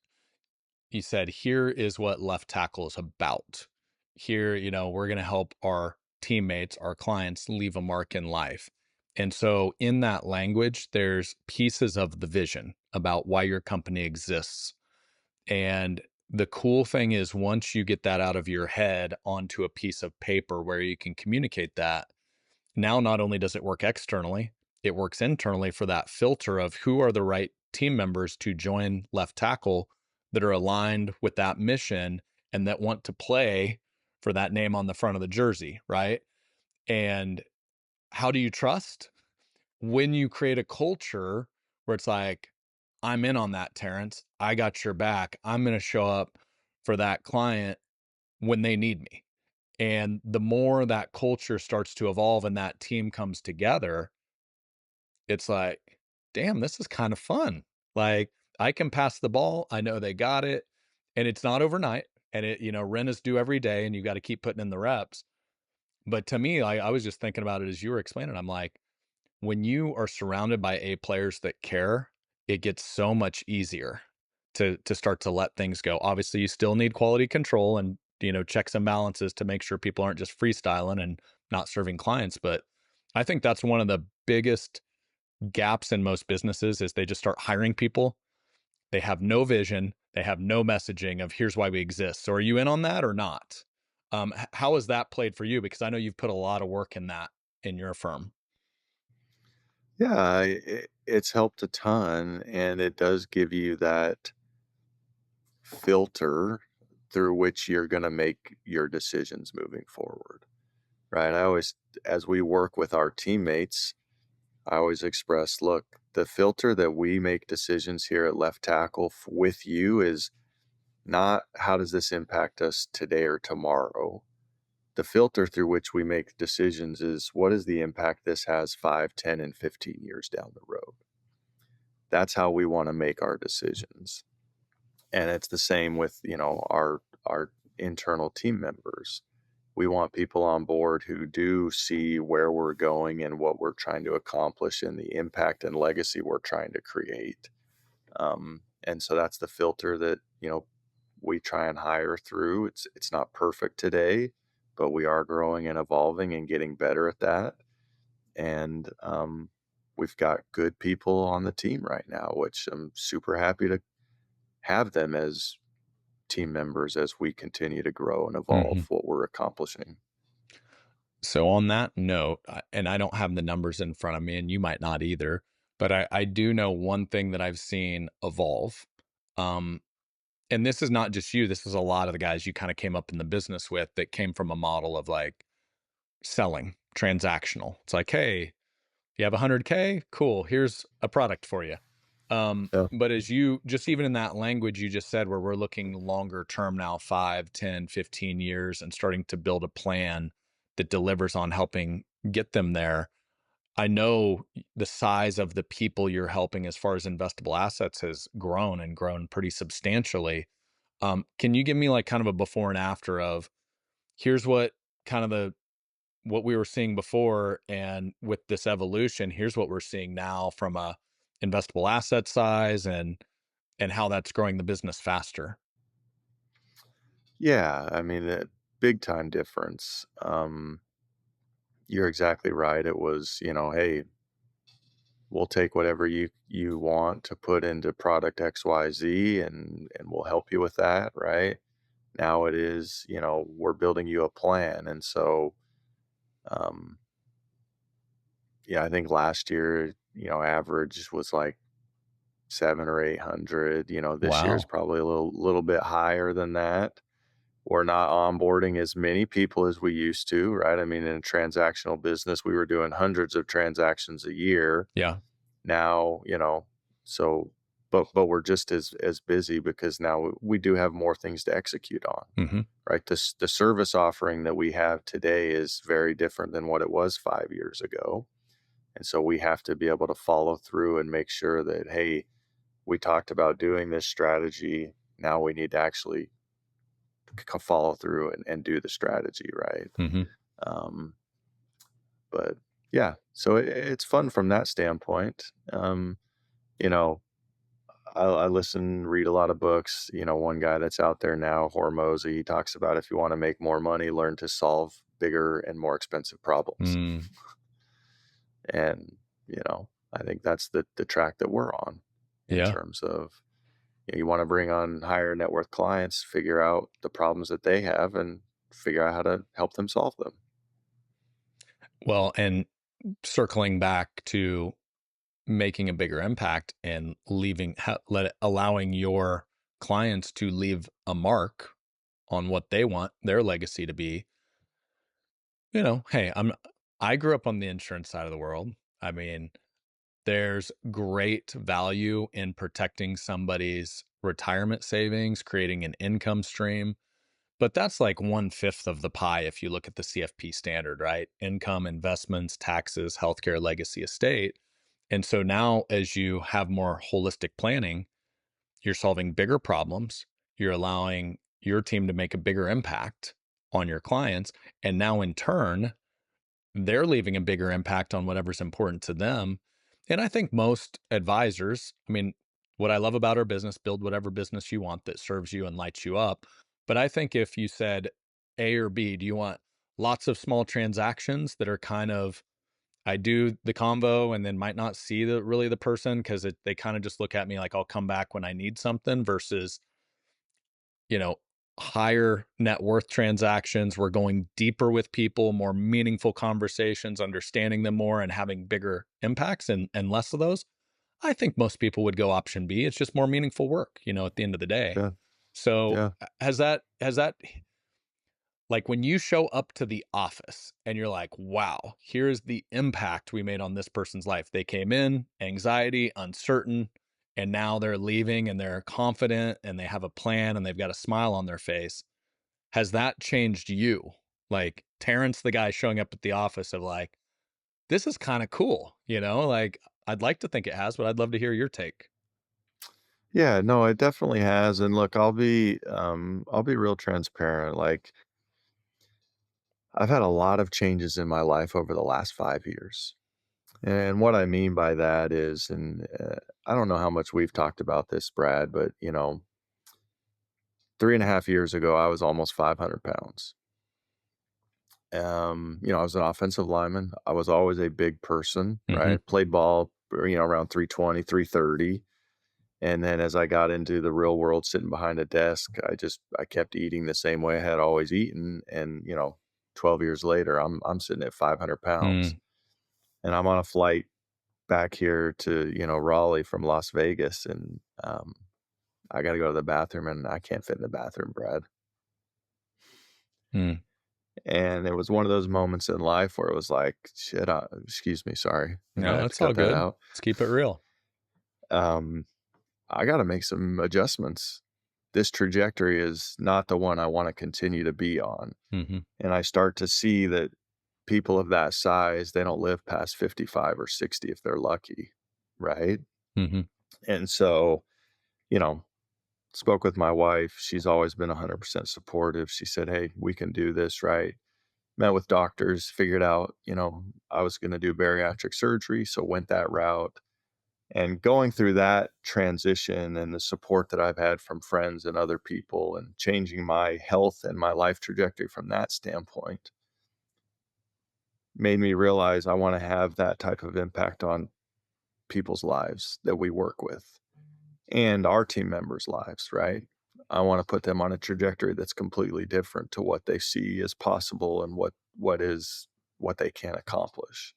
You said, "Here is what left tackle is about. Here, we're going to help our teammates, our clients leave a mark in life." And so in that language, there's pieces of the vision about why your company exists. And the cool thing is once you get that out of your head onto a piece of paper where you can communicate that, now not only does it work externally, it works internally for that filter of who are the right team members to join left tackle that are aligned with that mission and that want to play for that name on the front of the jersey, right? And how do you trust? When you create a culture where it's like, I'm in on that, Terrence. I got your back. I'm going to show up for that client when they need me. And the more that culture starts to evolve and that team comes together, it's like, damn, this is kind of fun. Like, I can pass the ball. I know they got it. And it's not overnight. And rent is due every day and you got to keep putting in the reps. But to me, I was just thinking about it as you were explaining. I'm like, when you are surrounded by A players that care it gets so much easier to start to let things go. Obviously, you still need quality control and, checks and balances to make sure people aren't just freestyling and not serving clients, but I think that's one of the biggest gaps in most businesses is they just start hiring people. They have no vision, they have no messaging of here's why we exist. So are you in on that or not? How has that played for you? Because I know you've put a lot of work in that in your firm. Yeah, it's helped a ton, and it does give you that filter through which you're gonna make your decisions moving forward, right? As we work with our teammates, I always express, look, the filter that we make decisions here at left tackle with you is not how does this impact us today or tomorrow. The filter through which we make decisions is what is the impact this has 5, 10, and 15 years down the road. That's how we want to make our decisions. And it's the same with, our internal team members. We want people on board who do see where we're going and what we're trying to accomplish and the impact and legacy we're trying to create. And so that's the filter that, we try and hire through. It's not perfect today, but we are growing and evolving and getting better at that. And we've got good people on the team right now, which I'm super happy to have them as team members as we continue to grow and evolve Mhm. what we're accomplishing. So on that note, and I don't have the numbers in front of me, and you might not either, but I do know one thing that I've seen evolve. Um, and this is not just you. This is a lot of the guys you kind of came up in the business with that came from a model of like selling transactional. It's like, hey, you have 100K, cool. Here's a product for you. Yeah. But as you just even in that language you just said, where we're looking longer term now, 5, 10, 15 years, and starting to build a plan that delivers on helping get them there. I know the size of the people you're helping as far as investable assets has grown and grown pretty substantially. Can you give me like kind of a before and after of here's what kind of the what we were seeing before, and with this evolution, here's what we're seeing now from a investable asset size and how that's growing the business faster. Yeah. I mean, big time difference. You're exactly right. It was, hey, we'll take whatever you want to put into product XYZ and we'll help you with that, right? Now it is, we're building you a plan. And so um yeah, I think last year, average was like 7 or 800. This year is Wow. probably a little bit higher than that. We're not onboarding as many people as we used to, right? I mean, in a transactional business, we were doing hundreds of transactions a year. Yeah. Now, so but we're just as busy because now we do have more things to execute on, Hmm. right? The service offering that we have today is very different than what it was 5 years ago. And so we have to be able to follow through and make sure that, hey, we talked about doing this strategy. Now we need to actually follow through and do the strategy, right? Hmm. Um, but yeah, so it's fun from that standpoint. You know, I listen, read a lot of books. One guy that's out there now, Hormozy, he talks about if you want to make more money, learn to solve bigger and more expensive problems. Mm, And, I think that's the track that we're on in yeah. terms of you want to bring on higher net worth clients, figure out the problems that they have and figure out how to help them solve them. Well, and circling back to making a bigger impact and allowing your clients to leave a mark on what they want their legacy to be. Hey, I grew up on the insurance side of the world. I mean, there's great value in protecting somebody's retirement savings, creating an income stream, but that's like 1/5 of the pie if you look at the CFP standard, right? Income, investments, taxes, healthcare, legacy, estate. And so now as you have more holistic planning, you're solving bigger problems, you're allowing your team to make a bigger impact on your clients, and now in turn, they're leaving a bigger impact on whatever's important to them. And I think most advisors, I mean, what I love about our business, build whatever business you want that serves you and lights you up. But I think if you said A or B, do you want lots of small transactions that are kind of, I do the convo and then might not see the person because they kind of just look at me like I'll come back when I need something versus, you know, higher net worth transactions. We're going deeper with people, more meaningful conversations, understanding them more and having bigger impacts and less of those. I think most people would go option B. It's just more meaningful work, at the end of the day. Yeah, So yeah, has that like when you show up to the office and you're like, wow, here's the impact we made on this person's life. They came in, anxiety, uncertain, and now they're leaving and they're confident and they have a plan and they've got a smile on their face. Has that changed you? Like Terrence, the guy showing up at the office of like, this is kind of cool, like I'd like to think it has, but I'd love to hear your take. yeah. No, it definitely has. And look, I'll be real transparent. Like, I've had a lot of changes in my life over the last 5 years. And what I mean by that is, and I don't know how much we've talked about this, Brad, but 3.5 years ago, I was almost 500 pounds. I was an offensive lineman. I was always a big person, Mhm. right? Played ball, around 320, 330. And then as I got into the real world, sitting behind a desk, I kept eating the same way I had always eaten. And, 12 years later, I'm sitting at 500 pounds Mm. and I'm on a flight back here to, Raleigh from Las Vegas. And, I got to go to the bathroom and I can't fit in the bathroom, Brad. Mm. And it was one of those moments in life where it was like, shit, excuse me, sorry. I'm gonna No, have to that's all cut that good. out. Let's keep it real. Um, I gotta make some adjustments. This trajectory is not the one I wanna continue to be on. Mhm. And I start to see that people of that size, they don't live past 55 or 60 if they're lucky, right? Mhm. And so, you know, spoke with my wife. She's always been 100% supportive. She said, "Hey, we can do this, right?" Met with doctors, figured out, I was gonna do bariatric surgery, so went that route. And going through that transition and the support that I've had from friends and other people and changing my health and my life trajectory from that standpoint made me realize I wanna have that type of impact on people's lives that we work with and our team members' lives, right? I wanna put them on a trajectory that's completely different to what they see as possible and what they can accomplish.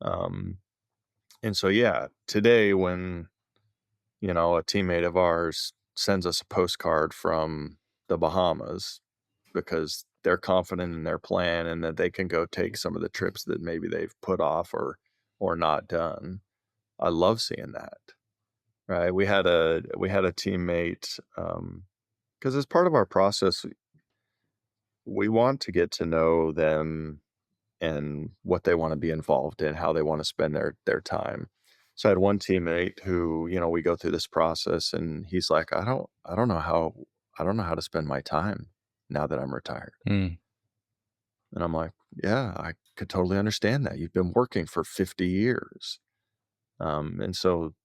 Um, and so, yeah, today when, a teammate of ours sends us a postcard from the Bahamas because they're confident in their plan and that they can go take some of the trips that maybe they've put off or not done. I love seeing that. Right. We had a teammate because as part of our process, we want to get to know them and what they wanna be involved in, how they wanna spend their time. So I had one teammate who, we go through this process and he's like, I don't know how to spend my time now that I'm retired." Mm. And I'm like, "Yeah, I could totally understand that. You've been working for 50 years." And so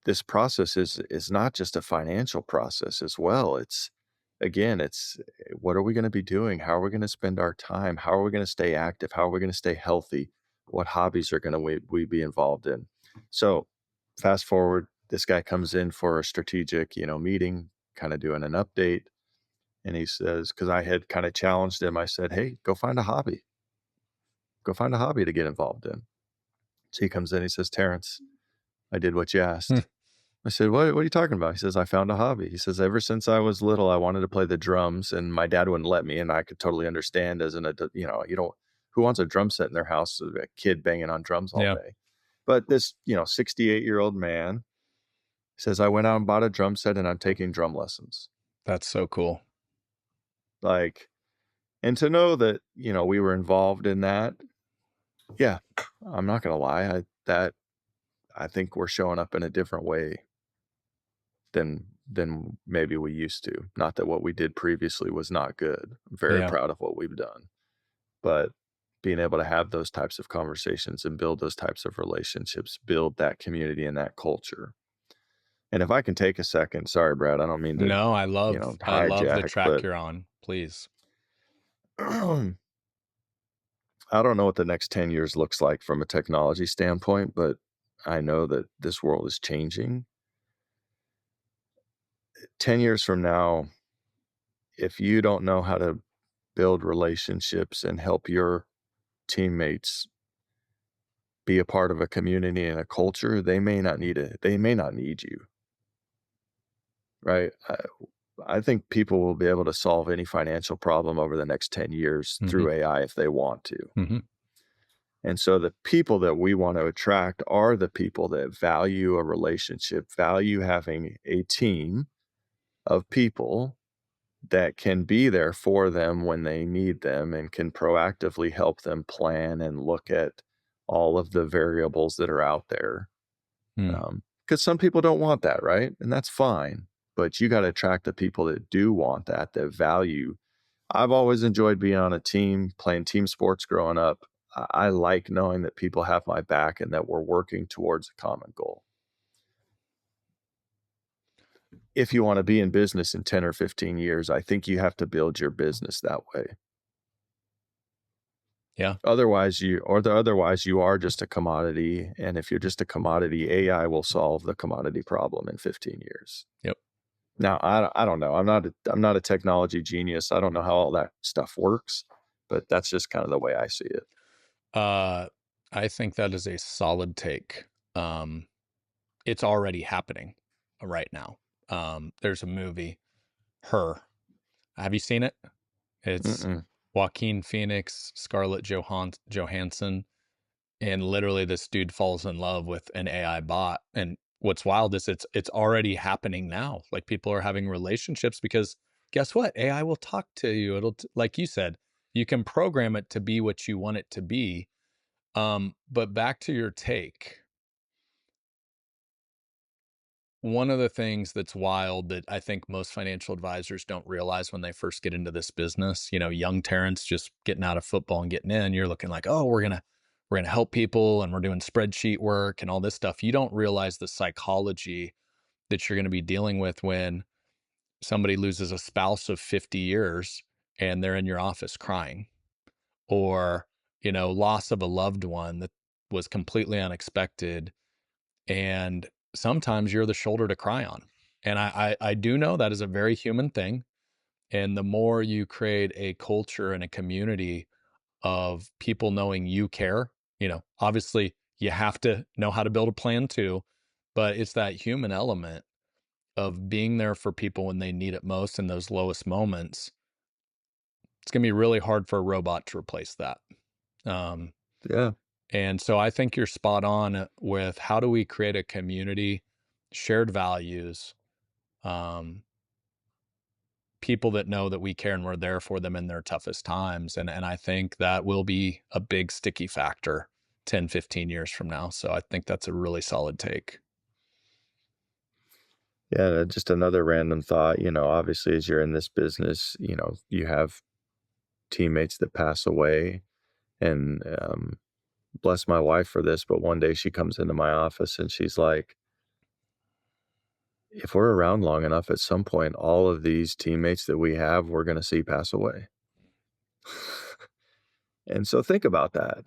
this process is not just a financial process as well. It's again, it's what are we going to be doing? How are we going to spend our time? How are we going to stay active? How are we going to stay healthy? What hobbies are going to we be involved in? So, fast forward, this guy comes in for a strategic, meeting, kind of doing an update, and he says, because I had kind of challenged him, I said, "Hey, go find a hobby. Go find a hobby to get involved in." So he comes in, he says, "Terrence, I did what you Hmm. asked." I said, What are you talking about?" He says, "I found a hobby." He says, "Ever since I was little, I wanted to play the drums, and my dad wouldn't let me, and I could totally understand as an adult, you don't who wants a drum set in their house, a kid banging on drums all Yeah, day?" But this, 68-year-old man says, "I went out and bought a drum set, and I'm taking drum lessons." that's so cool. Like, and to know that, we were involved in that, yeah, I'm not gonna lie, I think we're showing up in a different way than maybe we used to. Not that what we did previously was not good. I'm very Yeah. proud of what we've done. But being able to have those types of conversations and build those types of relationships, build that community and that culture. And if I can take a second, sorry, Brad, I don't mean to, No, I love the hijack, track but you're on. Please. I don't know what the next 10 years looks like from a technology standpoint, but I know that this world is changing. 10 years from now, if you don't know how to build relationships and help your teammates be a part of a community and a culture, they may not need you, right? I think people will be able to solve any financial problem over the next 10 years Mhm, through AI if they want to. mhm, And so the people that we want to attract are the people that value a relationship, value having a team of people that can be there for them when they need them and can proactively help them plan and look at all of the variables that are out there. mm. Because some people don't want that, right? And that's fine. But you got to attract the people that do want that, that value. I've always enjoyed being on a team, playing team sports growing up. I like knowing that people have my back and that we're working towards a common goal. If you want to be in business in 10 or 15 years, I think you have to build your business that way. Yeah, Otherwise you are just a commodity, and if you're just a commodity, AI will solve the commodity problem in 15 years. yep. Now, I don't know. I'm not a technology genius. I don't know how all that stuff works, but that's just kind of the way I see it. Uh, I think that is a solid take. Um, it's already happening right now. There's a movie, Her. Have you seen it? It's Mm-mm. Joaquin Phoenix, Scarlett Johansson, and literally this dude falls in love with an AI bot. And what's wild is it's already happening now. Like people are having relationships because guess what? AI will talk to you. Like you said, you can program it to be what you want it to be. But back to your take, one of the things that's wild that I think most financial advisors don't realize when they first get into this business, young Terrence just getting out of football and getting in, you're looking like, oh, we're gonna help people and we're doing spreadsheet work and all this stuff. You don't realize the psychology that you're gonna be dealing with when somebody loses a spouse of 50 years and they're in your office crying, or, loss of a loved one that was completely unexpected, and sometimes you're the shoulder to cry on. And I do know that is a very human thing. And the more you create a culture and a community of people knowing you care, obviously you have to know how to build a plan too, but it's that human element of being there for people when they need it most in those lowest moments. It's going to be really hard for a robot to replace that. Um, Yeah. And so I think you're spot on with how do we create a community, shared values, um, people that know that we care and we're there for them in their toughest times. And I think that will be a big sticky factor 10, 15 years from now. So I think that's a really solid take. Yeah, just another random thought, obviously as you're in this business, you have teammates that pass away and bless my wife for this, but one day she comes into my office and she's like, if we're around long enough, at some point, all of these teammates that we have, we're going to see pass away. And so think about that,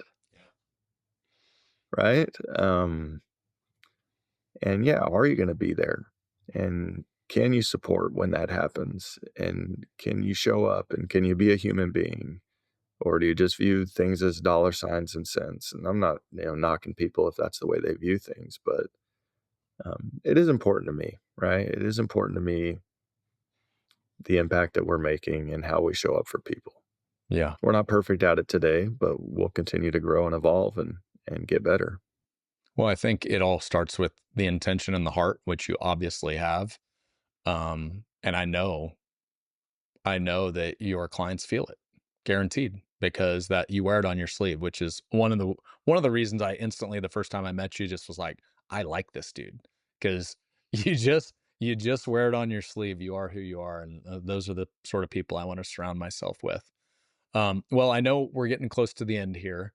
right? And yeah, are you going to be there? And can you support when that happens? And can you show up? And can you be a human being? Or do you just view things as dollar signs and cents? And I'm not, knocking people if that's the way they view things, but it is important to me, right? It is important to me the impact that we're making and how we show up for people. Yeah. We're not perfect at it today, but we'll continue to grow and evolve and get better. Well, I think it all starts with the intention and the heart, which you obviously have. And I know that your clients feel it, guaranteed, because that you wear it on your sleeve, which is one of the reasons I instantly the first time I met you just was like, I like this dude because you just wear it on your sleeve. You are who you are, and those are the sort of people I want to surround myself with. Well, I know we're getting close to the end here.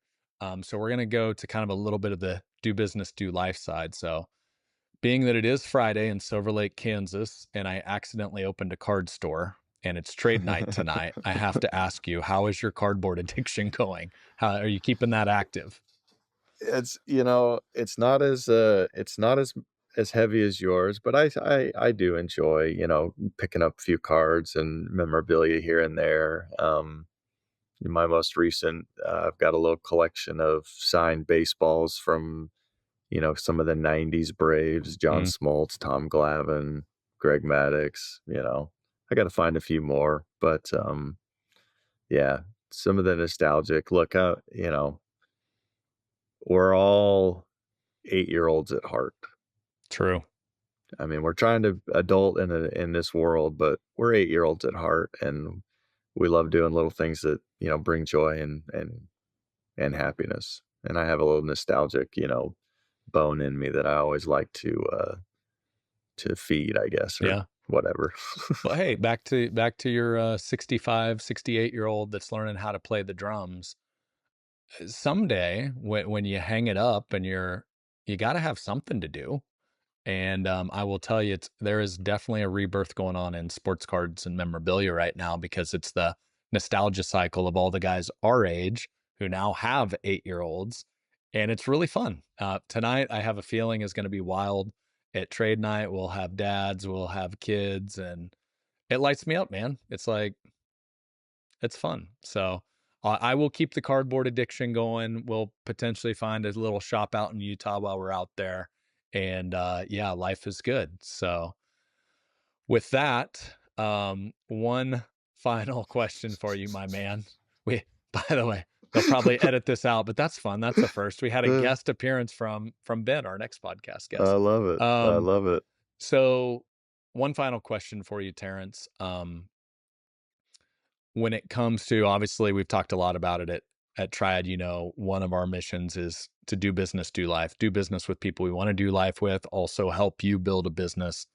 So we're going to go to kind of a little bit of the do business, do life side. So, being that it is Friday in Silver Lake, Kansas, and I accidentally opened a card store and it's trade night tonight, I have to ask you, how is your cardboard addiction going? How are you keeping that active? It's not as heavy as yours, but I do enjoy, picking up a few cards and memorabilia here and there. In my most recent, I've got a little collection of signed baseballs from, some of the '90s Braves, John Mm, Smoltz, Tom Glavine, Greg Maddux. I gotta find a few more, but, yeah, some of the nostalgic look out, we're all 8-year-olds at heart. true. I mean, we're trying to adult in this world, but we're 8-year-olds at heart, and we love doing little things that, bring joy and happiness, and I have a little nostalgic, bone in me that I always like to feed, I guess, or Yeah. whatever. Well, hey, back to your 65, 68-year-old that's learning how to play the drums. Someday when you hang it up and you got to have something to do. And I will tell you, there is definitely a rebirth going on in sports cards and memorabilia right now because it's the nostalgia cycle of all the guys our age who now have 8-year-olds, and it's really fun. Tonight, I have a feeling is going to be wild. At trade night, we'll have dads, we'll have kids, and it lights me up, man. It's like it's fun. So I will keep the cardboard addiction going. We'll potentially find a little shop out in Utah while we're out there. And yeah, life is good. So with that, one final question for you, my man. We, by the way, they'll probably edit this out, but that's fun. That's a first. We had a Uh, guest appearance from Ben, our next podcast I guest. love it. I Um, love it. so one final question for you, Terrence. When it comes to, obviously we've talked a lot about it at Triad, one of our missions is to do business, do life, do business with people we want to do life with, also help you build a business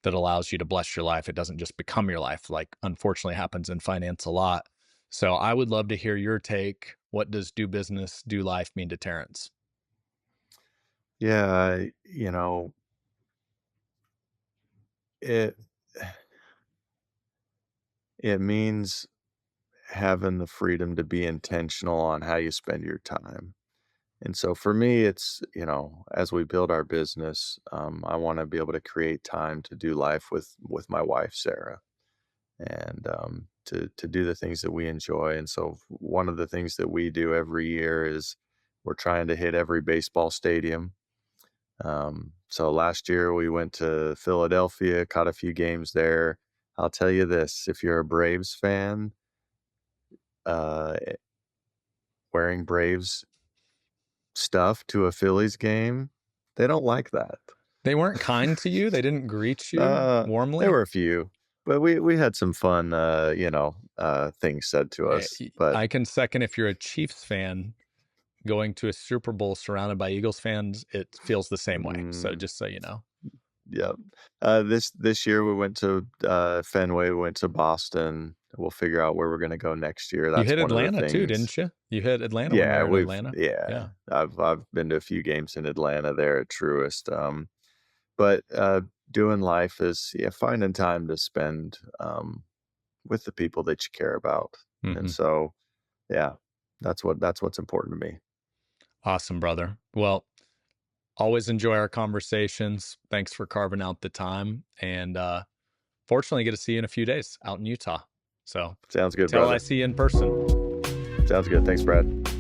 that allows you to bless your life. It doesn't just become your life, like unfortunately happens in finance a lot. So I would love to hear your take. What does do business, do life mean to Terrence? Yeah, it it means having the freedom to be intentional on how you spend your time. And so for me, it's, as we build our business, I want to be able to create time to do life with my wife, Sarah, and to do the things that we enjoy. And so one of the things that we do every year is we're trying to hit every baseball stadium. So last year we went to Philadelphia, caught a few games there. I'll tell you this, if you're a Braves fan, uh, wearing Braves stuff to a Phillies game, they don't like that. They weren't kind to you. They didn't greet you Uh, there warmly. were a few, but we had some fun, things said to us, but I can second if you're a Chiefs fan, going to a Super Bowl surrounded by Eagles fans, it feels the same way. So mm, just so you know. yeah. This year we went to, Fenway, we went to Boston. We'll figure out where we're gonna go next year. You That's hit one of the Atlanta too, things. didn't you? You hit Atlanta when we Yeah, were in Atlanta. yeah, Yeah. I've been to a few games in Atlanta there at Truist, but, doing life is, yeah, finding time to spend, with the people that you care about, and Mhm. so, yeah, that's what's important to me. Awesome, brother. Well, always enjoy our conversations. Thanks for carving out the time. And fortunately, get to see you in a few days out in Utah. So Sounds good, till I brother. see you in person. Sounds good. Thanks, Brad.